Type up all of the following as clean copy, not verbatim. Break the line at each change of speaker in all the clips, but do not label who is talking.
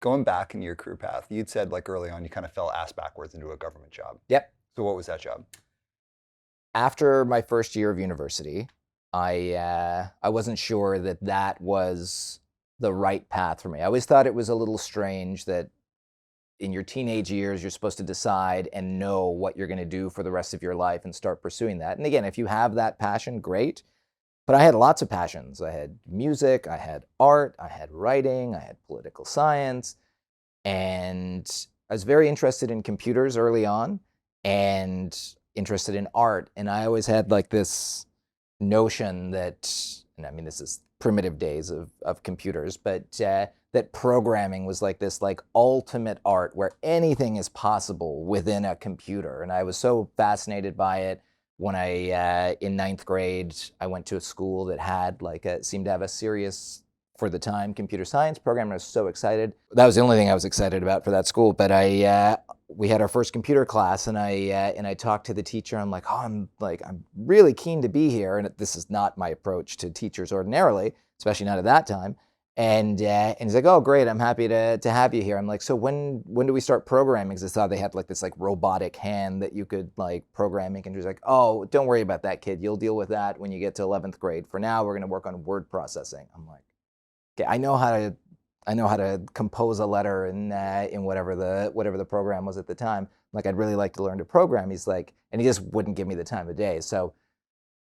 Going back in your career path, you'd said like early on you kind of fell ass backwards into a government job.
Yep.
So what was that job?
After my first year of university, I wasn't sure that that was the right path for me. I always thought it was a little strange that in your teenage years, you're supposed to decide and know what you're going to do for the rest of your life and start pursuing that. And again, if you have that passion, great. But I had lots of passions. I had music, I had art, I had writing, I had political science, and I was very interested in computers early on and interested in art. And I always had like this notion that, and I mean, this is primitive days of computers, but that programming was like this like ultimate art where anything is possible within a computer. And I was so fascinated by it. When in ninth grade, I went to a school that had seemed to have a serious, for the time, computer science program. And I was so excited. That was the only thing I was excited about for that school. But we had our first computer class, and I talked to the teacher. I'm like, I'm really keen to be here. And this is not my approach to teachers ordinarily, especially not at that time. And he's like, oh, great, I'm happy to have you here. I'm like, so when do we start programming? Because I thought they had like this like robotic hand that you could like program. And he's like, oh, don't worry about that, kid. You'll deal with that when you get to 11th grade. For now, we're going to work on word processing. I'm like, okay, I know how to compose a letter in whatever the program was at the time. Like, I'd really like to learn to program. He's like, and he just wouldn't give me the time of day. So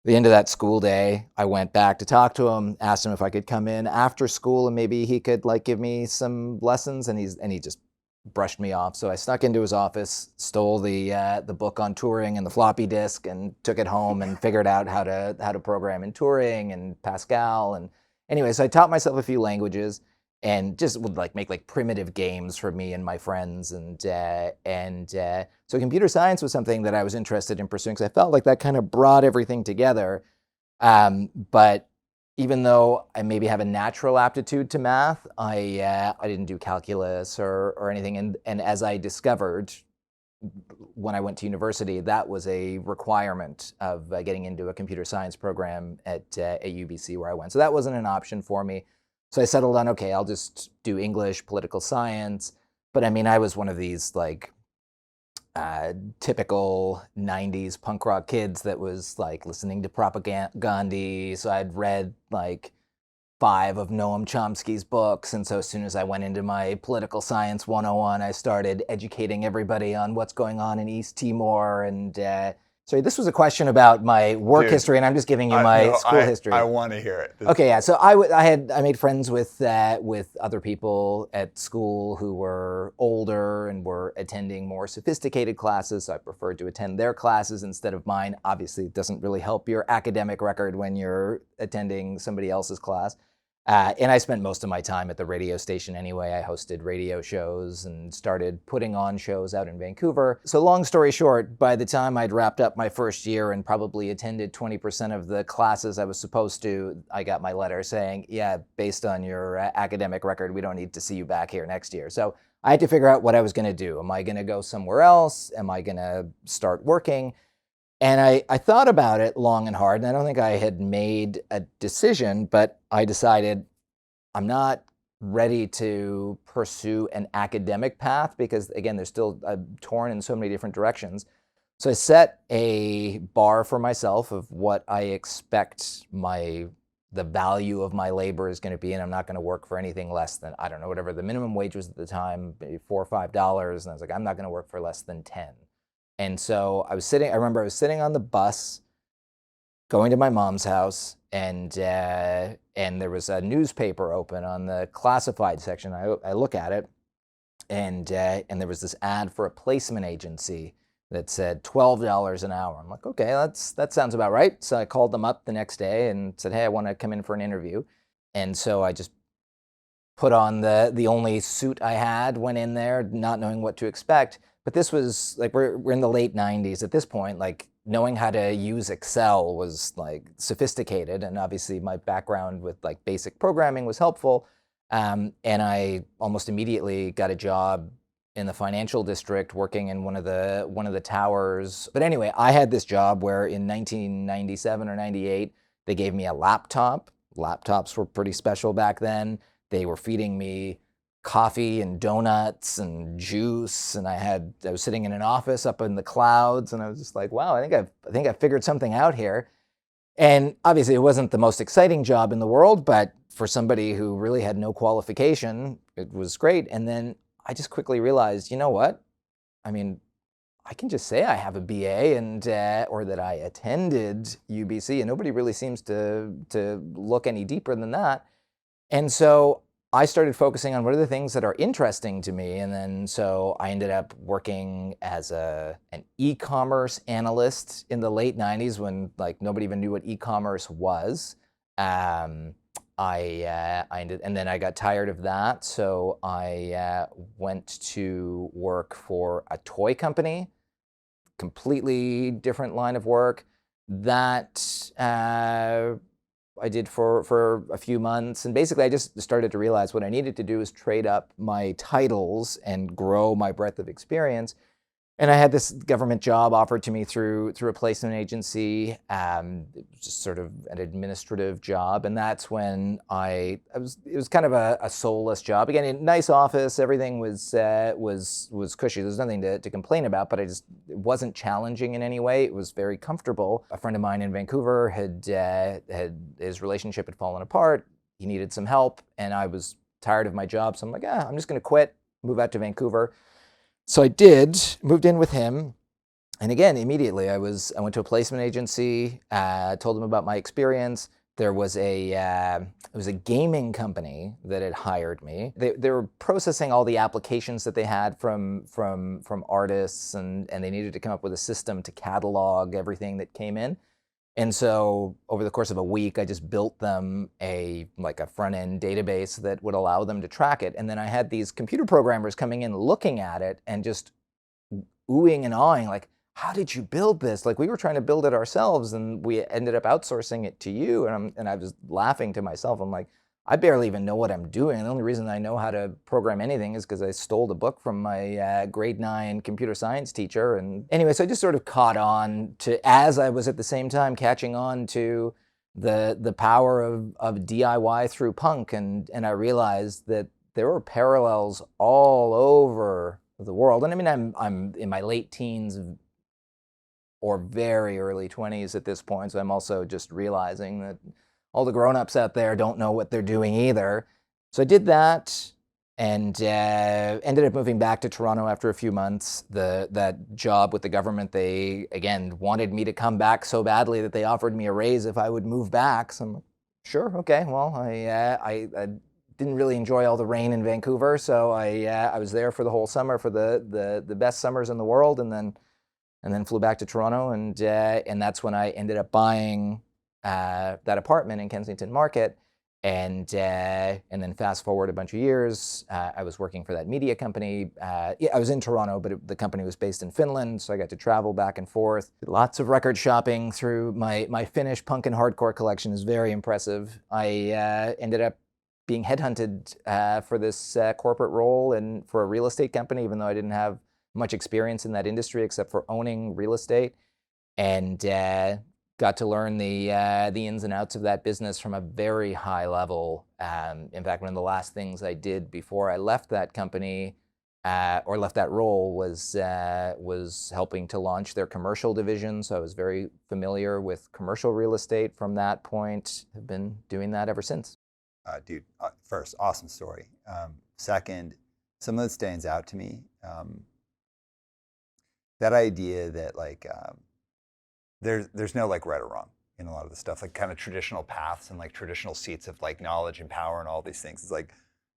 the end of that school day, I went back to talk to him, asked him if I could come in after school and maybe he could like give me some lessons, and he just brushed me off. So I snuck into his office, stole the book on Turing and the floppy disk, and took it home and figured out how to program in Turing and Pascal. And anyway, so I taught myself a few languages and just would like make like primitive games for me and my friends. And so computer science was something that I was interested in pursuing because I felt like that kind of brought everything together. But even though I maybe have a natural aptitude to math, I didn't do calculus or anything. And as I discovered when I went to university, that was a requirement of getting into a computer science program at UBC where I went. So that wasn't an option for me. So I settled on, okay, I'll just do English, political science. But I mean, I was one of these like typical 90s punk rock kids that was like listening to propaganda. So I'd read like 5 of Noam Chomsky's books. And so as soon as I went into my political science 101, I started educating everybody on what's going on in East Timor. And sorry, this was a question about my work history, and I'm just giving you my school history.
I want to hear it.
Okay, yeah. So I made friends with other people at school who were older and were attending more sophisticated classes. So I preferred to attend their classes instead of mine. Obviously, it doesn't really help your academic record when you're attending somebody else's class. And I spent most of my time at the radio station anyway. I hosted radio shows and started putting on shows out in Vancouver. So long story short, by the time I'd wrapped up my first year and probably attended 20% of the classes I was supposed to, I got my letter saying, yeah, based on your academic record, we don't need to see you back here next year. So I had to figure out what I was going to do. Am I going to go somewhere else? Am I going to start working? And I thought about it long and hard, and I don't think I had made a decision, but I decided I'm not ready to pursue an academic path because, again, there's still torn in so many different directions. So I set a bar for myself of what I expect the value of my labor is going to be, and I'm not going to work for anything less than, I don't know, whatever the minimum wage was at the time, maybe $4 or $5, and I was like, I'm not going to work for less than 10. And so I remember I was sitting on the bus going to my mom's house, and there was a newspaper open on the classified section. I look at it, and there was this ad for a placement agency that said $12 an hour. I'm like, okay, that sounds about right. So I called them up the next day and said, hey, I want to come in for an interview. And so I just put on the only suit I had, went in there, not knowing what to expect. But this was like, we're in the late 90s at this point. Like, knowing how to use Excel was like sophisticated, and obviously my background with like basic programming was helpful. And I almost immediately got a job in the financial district working in one of the towers. But anyway, I had this job where in 1997 or 98, they gave me a laptop. Laptops were pretty special back then. They were feeding me coffee and donuts and juice, and I was sitting in an office up in the clouds, and I was just like, wow, I think I've figured something out here. And obviously it wasn't the most exciting job in the world, but for somebody who really had no qualification, it was great. And then I just quickly realized, you know what? I mean, I can just say I have a BA or that I attended UBC, and nobody really seems to look any deeper than that. And so I started focusing on what are the things that are interesting to me. And then so I ended up working as an e-commerce analyst in the late 90s when like nobody even knew what e-commerce was. And then I got tired of that. So I went to work for a toy company, completely different line of work. That I did for a few months. And basically I just started to realize what I needed to do is trade up my titles and grow my breadth of experience. And I had this government job offered to me through a placement agency, it was just sort of an administrative job. And that's when it was kind of a soulless job. Again, a nice office, everything was cushy. There's nothing to complain about, but it wasn't challenging in any way. It was very comfortable. A friend of mine in Vancouver had his relationship had fallen apart. He needed some help, and I was tired of my job. So I'm like, I'm just gonna quit, move out to Vancouver. So I did, moved in with him, and again, immediately I went to a placement agency, told them about my experience. There was it was a gaming company that had hired me. They were processing all the applications that they had from artists, and they needed to come up with a system to catalog everything that came in. And so over the course of a week, I just built them a front-end database that would allow them to track it. And then I had these computer programmers coming in, looking at it and just oohing and awing, like, how did you build this? Like, we were trying to build it ourselves and we ended up outsourcing it to you. And I was laughing to myself. I'm like, I barely even know what I'm doing. The only reason I know how to program anything is because I stole the book from my grade 9 computer science teacher. And anyway, so I just sort of caught on to, as I was at the same time catching on to the power of DIY through punk. And I realized that there were parallels all over the world. And I mean, I'm in my late teens or very early 20s at this point. So I'm also just realizing that all the grown-ups out there don't know what they're doing either. So I did that and ended up moving back to Toronto after a few months. That job with the government, they, again, wanted me to come back so badly that they offered me a raise if I would move back. So I'm like, sure, okay. Well, I didn't really enjoy all the rain in Vancouver, so I was there for the whole summer, for the best summers in the world, and then flew back to Toronto, and that's when I ended up buying that apartment in Kensington Market, and then fast forward a bunch of years, I was working for that media company. I was in Toronto, but the company was based in Finland, so I got to travel back and forth. Lots of record shopping through my Finnish punk and hardcore collection is very impressive. I ended up being headhunted for this corporate role and for a real estate company, even though I didn't have much experience in that industry except for owning real estate, and got to learn the ins and outs of that business from a very high level. In fact, one of the last things I did before I left that company or left that role was helping to launch their commercial division. So I was very familiar with commercial real estate from that point. I've been doing that ever since.
Dude, first, awesome story. Second, something that stands out to me, that idea that there's no right or wrong in a lot of the stuff, kind of traditional paths and traditional seats of knowledge and power and all these things. It's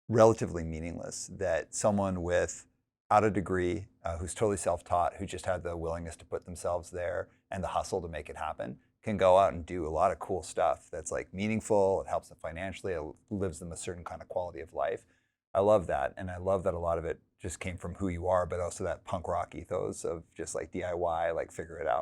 relatively meaningless that someone without a degree, who's totally self-taught, who just had the willingness to put themselves there and the hustle to make it happen, can go out and do a lot of cool stuff that's meaningful. It helps them financially. It lives them a certain kind of quality of life. I love that, and I love that a lot of it just came from who you are, but also that punk rock ethos of just DIY, figure it out.